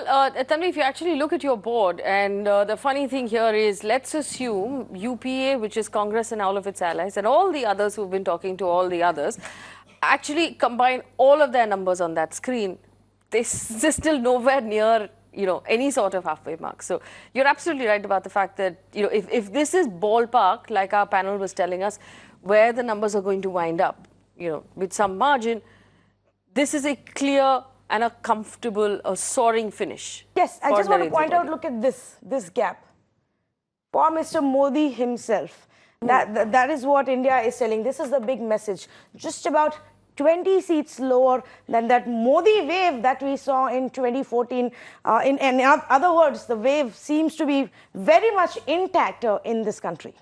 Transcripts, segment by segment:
Well, Tanvi, if you actually look at your board, and the funny thing here is, let's assume UPA, which is Congress and all of its allies, and all the others who've been talking to all the others, actually combine all of their numbers on that screen. They're still nowhere near, any sort of halfway mark. So you're absolutely right about the fact that, if this is ballpark, like our panel was telling us, where the numbers are going to wind up, with some margin, this is a clear and a comfortable, soaring finish. Yes, I just want to point out, look at this gap. For Mr. Modi himself, that is what India is telling. This is the big message. Just about 20 seats lower than that Modi wave that we saw in 2014. In other words, the wave seems to be very much intact in this country.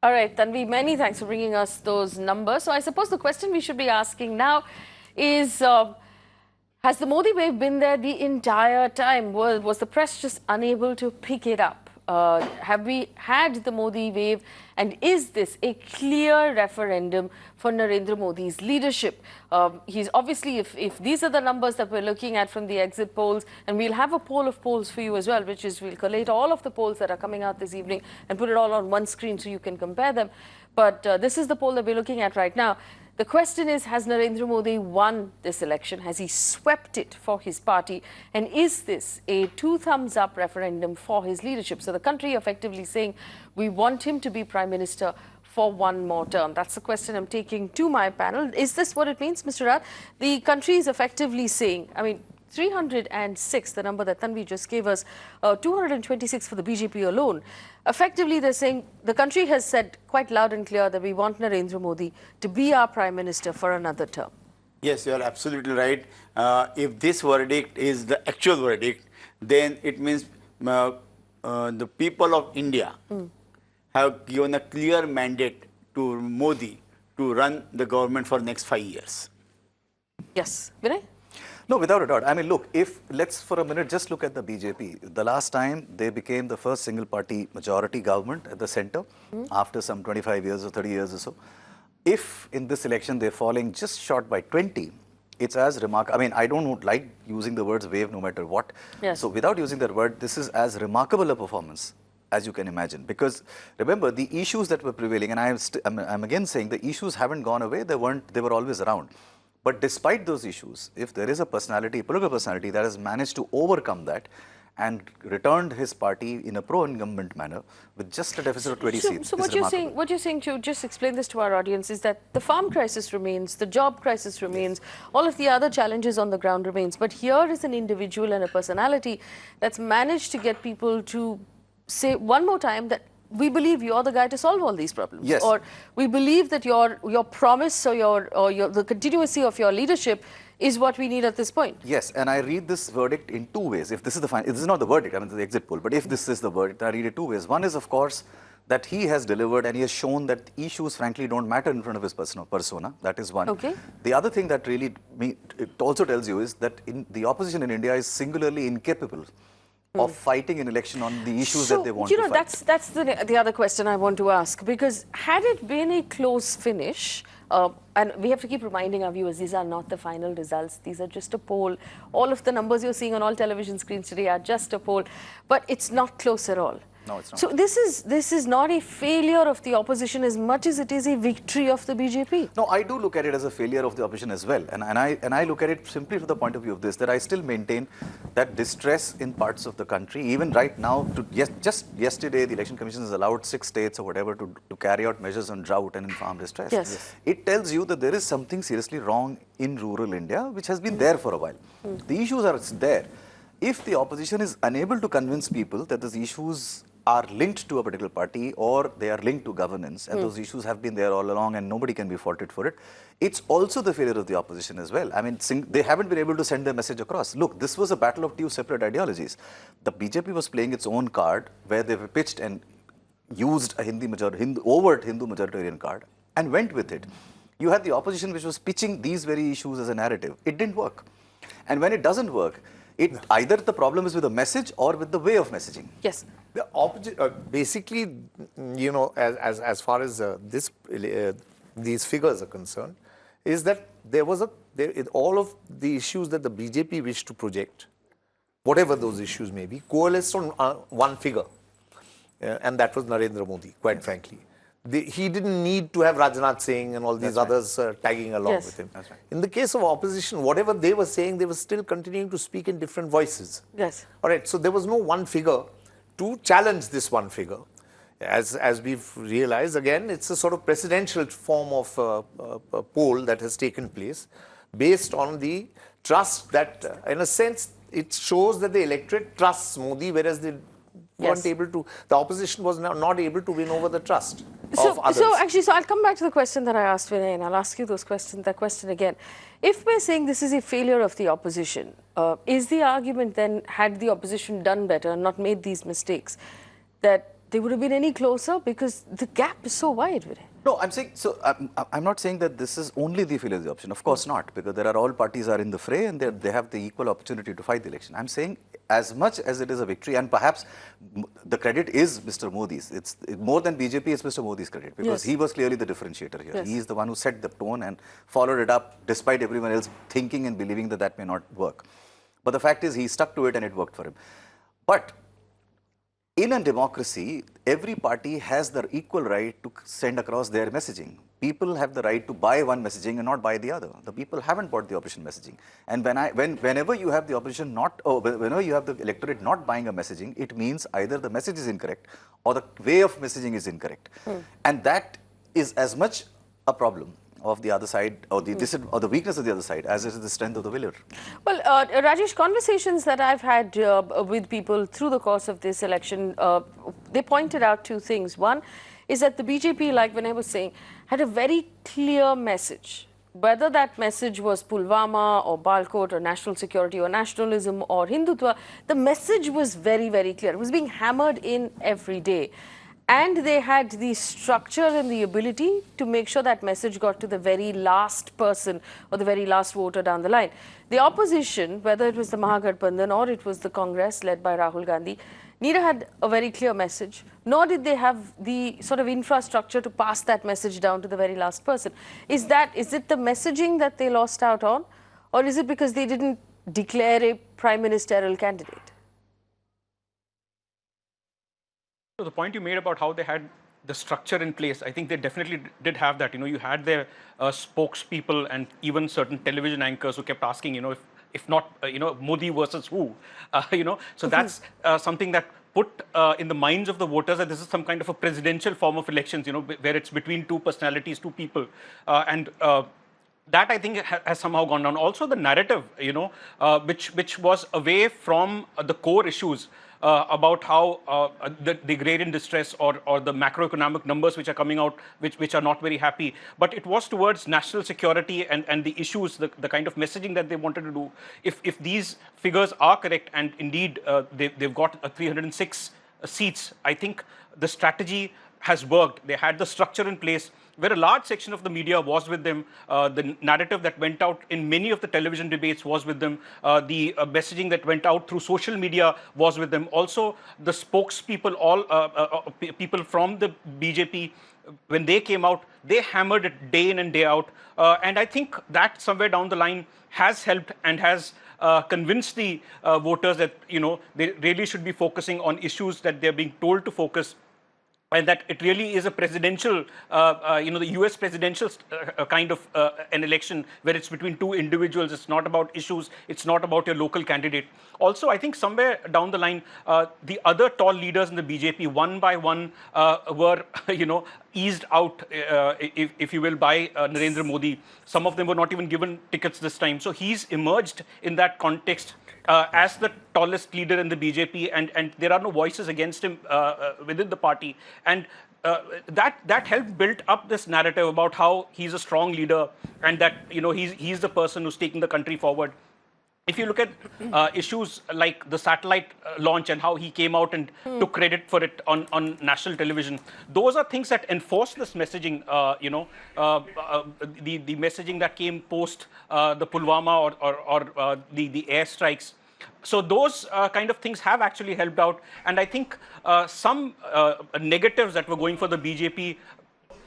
All right, Tanvi, many thanks for bringing us those numbers. So I suppose the question we should be asking now is, has the Modi wave been there the entire time? Was the press just unable to pick it up? Have we had the Modi wave? And is this a clear referendum for Narendra Modi's leadership? He's obviously, if these are the numbers that we're looking at from the exit polls, and we'll have a poll of polls for you as well, which is we'll collate all of the polls that are coming out this evening and put it all on one screen so you can compare them. But this is the poll that we're looking at right now. The question is, has Narendra Modi won this election? Has he swept it for his party? And is this a two-thumbs-up referendum for his leadership? So the country effectively saying, we want him to be Prime Minister for one more term. That's the question I'm taking to my panel. Is this what it means, Mr. Rad? The country is effectively saying, 306, the number that Tanvi just gave us, 226 for the BJP alone. Effectively, they're saying the country has said quite loud and clear that we want Narendra Modi to be our Prime Minister for another term. Yes, you are absolutely right. If this verdict is the actual verdict, then it means the people of India have given a clear mandate to Modi to run the government for the next 5 years. Yes. Vinay? No, without a doubt. Look, let's for a minute just look at the BJP. The last time they became the first single-party majority government at the center after some 25 years or 30 years or so. If in this election they're falling just short by 20, it's as remarkable. I don't like using the words wave no matter what. Yes. So without using that word, this is as remarkable a performance as you can imagine. Because remember, the issues that were prevailing, and I'm again saying the issues haven't gone away. They were always around. But despite those issues, if there is a personality, a political personality that has managed to overcome that and returned his party in a pro-incumbent manner with just a deficit of 20 seats. So what you're saying, to just explain this to our audience, is that the farm crisis remains, the job crisis remains, all of the other challenges on the ground remains. But here is an individual and a personality that's managed to get people to say one more time that we believe you're the guy to solve all these problems. Yes. Or we believe that your promise or the continuity of your leadership is what we need at this point. Yes, and I read this verdict in two ways. If this is this is not the verdict, the exit poll, but if this is the verdict, I read it two ways. One is, of course, that he has delivered and he has shown that issues frankly don't matter in front of his persona. That is one. Okay. The other thing that really it also tells you is that the opposition in India is singularly incapable of fighting an election on the issues that they want to fight. That's the other question I want to ask, because had it been a close finish, and we have to keep reminding our viewers, these are not the final results, these are just a poll. All of the numbers you're seeing on all television screens today are just a poll, but it's not close at all. No, it's not. So this is not a failure of the opposition as much as it is a victory of the BJP. No, I do look at it as a failure of the opposition as well. And I look at it simply from the point of view of this, that I still maintain that distress in parts of the country, even right now, just yesterday, the Election Commission has allowed 6 states or whatever to carry out measures on drought and in farm distress. Yes. It tells you that there is something seriously wrong in rural India, which has been there for a while. The issues are there. If the opposition is unable to convince people that these issues are linked to a particular party or they are linked to governance, and those issues have been there all along and nobody can be faulted for it, it's also the failure of the opposition as well. They haven't been able to send their message across. Look, this was a battle of two separate ideologies. The BJP was playing its own card where they were pitched and used a overt Hindu majoritarian card and went with it. You had the opposition which was pitching these very issues as a narrative. It didn't work. And when it doesn't work, either the problem is with the message or with the way of messaging. Yes. The opposite, basically, as far as these figures are concerned, is that there was all of the issues that the BJP wished to project whatever those issues may be, coalesced on one figure. And that was Narendra Modi, quite frankly. He didn't need to have Rajnath Singh and all these others tagging along with him. That's right. In the case of opposition, whatever they were saying, they were still continuing to speak in different voices. Yes. All right, so there was no one figure to challenge this one figure. As we've realized, again, it's a sort of presidential form of a poll that has taken place based on the trust that, in a sense, it shows that the electorate trusts Modi, whereas they weren't able to, the opposition was not able to win over the trust of others. So I'll come back to the question that I asked Vinay, and I'll ask you that question again. If we're saying this is a failure of the opposition, is the argument then, had the opposition done better and not made these mistakes, that they would have been any closer? Because the gap is so wide, Vinay. No, I'm saying, so I'm not saying that this is only the failure of the option. Of course not, because there are all parties are in the fray and they have the equal opportunity to fight the election. I'm saying as much as it is a victory, and perhaps the credit is Mr. Modi's. It's more than BJP, it's Mr. Modi's credit, because he was clearly the differentiator here. He is the one who set the tone and followed it up despite everyone else thinking and believing that that may not work. But the fact is he stuck to it and it worked for him. But in a democracy, every party has the equal right to send across their messaging. People have the right to buy one messaging and not buy the other. The people haven't bought the opposition messaging. And whenever you have the opposition whenever you have the electorate not buying a messaging, it means either the message is incorrect or the way of messaging is incorrect. And that is as much a problem of the other side, or the weakness of the other side, as it is the strength of the winner. Well, Rajesh, conversations that I've had with people through the course of this election, they pointed out two things. One is that the BJP, like when I was saying, had a very clear message. Whether that message was Pulwama or Balkot or national security or nationalism or Hindutva, the message was very, very clear. It was being hammered in every day. And they had the structure and the ability to make sure that message got to the very last person or the very last voter down the line. The opposition, whether it was the Mahagathbandhan or it was the Congress led by Rahul Gandhi, neither had a very clear message, nor did they have the sort of infrastructure to pass that message down to the very last person. Is it the messaging that they lost out on, or is it because they didn't declare a prime ministerial candidate? So the point you made about how they had the structure in place, I think they definitely did have that. You know, you had their spokespeople and even certain television anchors who kept asking, you know, if not, you know, Modi versus who, you know. So that's something that put in the minds of the voters that this is some kind of a presidential form of elections, you know, where it's between two personalities, two people. That I think has somehow gone down. Also the narrative, you know, which was away from the core issues about how the agrarian distress or the macroeconomic numbers which are coming out, which are not very happy. But it was towards national security and the issues, the kind of messaging that they wanted to do. If these figures are correct and indeed they've got 306 seats, I think the strategy has worked. They had the structure in place, where a large section of the media was with them. The narrative that went out in many of the television debates was with them. The messaging that went out through social media was with them. Also, the spokespeople, people from the BJP, when they came out, they hammered it day in and day out. And I think that somewhere down the line has helped and has convinced the voters that, you know, they really should be focusing on issues that they're being told to focus. And that it really is a presidential, you know, the US presidential kind of an election where it's between two individuals. It's not about issues. It's not about your local candidate. Also, I think somewhere down the line, the other tall leaders in the BJP, one by one, were, you know, eased out, if you will, by Narendra Modi. Some of them were not even given tickets this time. So he's emerged in that context as the tallest leader in the BJP, and there are no voices against him within the party. And that helped build up this narrative about how he's a strong leader and that, you know, he's the person who's taking the country forward. If you look at issues like the satellite launch and how he came out and took credit for it on national television, those are things that enforce this messaging, you know, the messaging that came post the Pulwama or the airstrikes. So those kind of things have actually helped out. And I think some negatives that were going for the BJP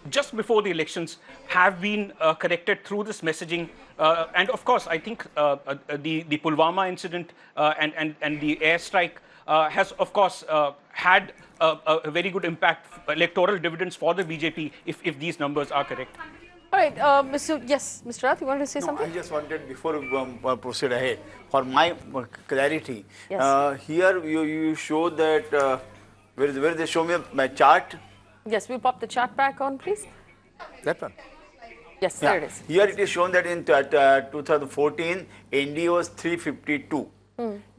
just before the elections have been corrected through this messaging. And of course, I think the Pulwama incident and the airstrike has, of course, had a very good impact, electoral dividends for the BJP if these numbers are correct. All right, Mr. Rath, you wanted to say No, something? I just wanted, before we proceed ahead, for my clarity, Yes. here you show that, where they show me my chart. Yes, we'll pop the chart back on, please. That one. Yes, there it is. Here it is shown that in 2014, NDA was 352.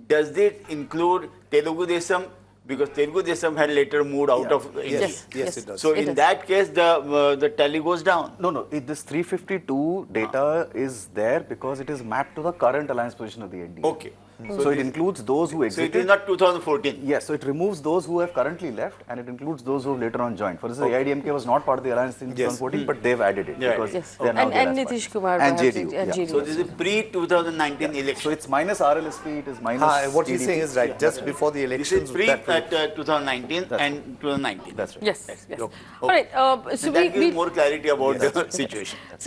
Does it include Telugu Desam? Because Telugu Desam had later moved out of India. Yes, Yes, it does. So It in does. that case, the tally goes down. No, this 352 data is there because it is mapped to the current alliance position of the NDA. Okay. So it includes those who So it exited. is not 2014. Yes, so it removes those who have currently left and it includes those who have later on joined. For instance, AIDMK was not part of the alliance in 2014, but they've added it Yeah. because Yes. they are now And the alliance Nitish party. Kumar. And perhaps, JDU. and yeah. JDU. So this is pre-2019 So election. it's minus RLSP, it is minus What he's TDP. saying is right. Just before the This elections, is pre that will- at 2019 and 2019. That's right. Yes, yes. Okay. All right, so And that we gives more clarity about the situation. so